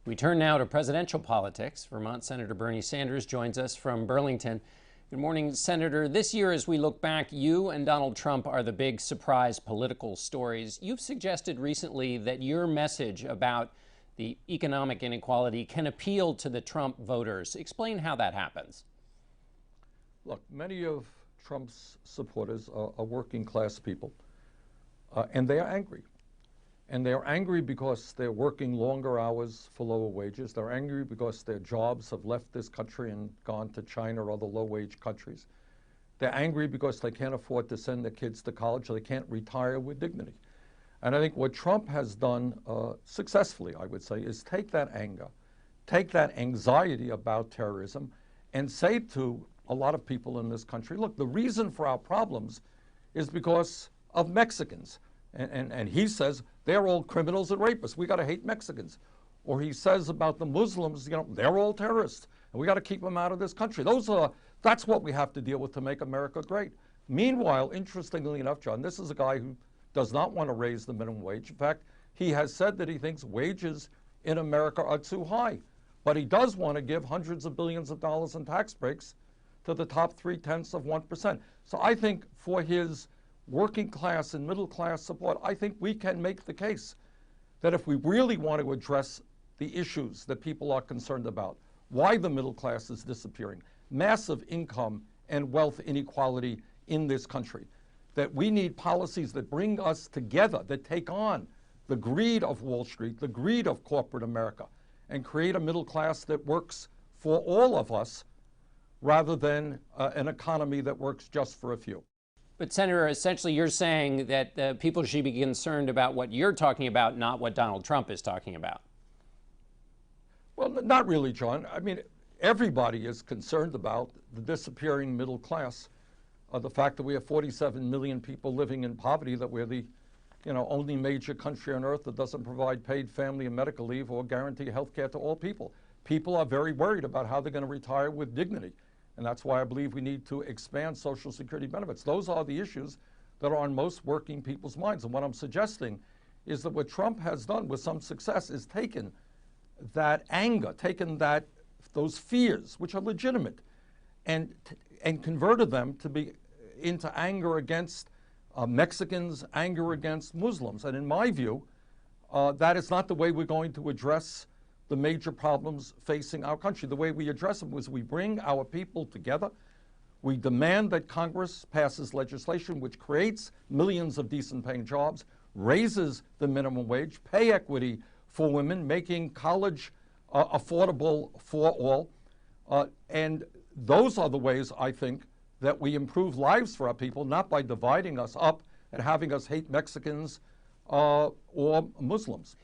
We turn now to presidential politics. Vermont Senator Bernie Sanders joins us from Burlington. Good morning, Senator. This year, as we look back, you and Donald Trump are the big surprise political stories. You've suggested recently that your message about the economic inequality can appeal to the Trump voters. Explain how that happens. Look, many of Trump's supporters are working class people, and they are angry. And they're angry because they're working longer hours for lower wages. They're angry because their jobs have left this country and gone to China or other low-wage countries. They're angry because they can't afford to send their kids to college, or they can't retire with dignity. And I think what Trump has done successfully, I would say, is take that anger, take that anxiety about terrorism, and say to a lot of people in this country, look, the reason for our problems is because of Mexicans. And he says they're all criminals and rapists. We got to hate Mexicans. Or he says about the Muslims, you know, they're all terrorists, and we got to keep them out of this country. That's what we have to deal with to make America great. Meanwhile, interestingly enough, John, this is a guy who does not want to raise the minimum wage. In fact, he has said that he thinks wages in America are too high. But he does want to give hundreds of billions of dollars in tax breaks to the top 0.3%. So I think for his working class and middle class support, I think we can make the case that if we really want to address the issues that people are concerned about, why the middle class is disappearing, massive income and wealth inequality in this country, that we need policies that bring us together, that take on the greed of Wall Street, the greed of corporate America, and create a middle class that works for all of us rather than an economy that works just for a few. But, Senator, essentially you're saying that people should be concerned about what you're talking about, not what Donald Trump is talking about. Well, not really, John. I mean, everybody is concerned about the disappearing middle class, the fact that we have 47 million people living in poverty, that we're the only major country on earth that doesn't provide paid family and medical leave or guarantee health care to all people. People are very worried about how they're going to retire with dignity. And that's why I believe we need to expand Social Security benefits. Those are the issues that are on most working people's minds. And what I'm suggesting is that what Trump has done with some success is taken that anger, taken those fears, which are legitimate, and converted them to be into anger against Mexicans, anger against Muslims. And in my view, that is not the way we're going to address the major problems facing our country. The way we address them was we bring our people together. We demand that Congress passes legislation which creates millions of decent paying jobs, raises the minimum wage, pay equity for women, making college affordable for all. And those are the ways, I think, that we improve lives for our people, not by dividing us up and having us hate Mexicans or Muslims.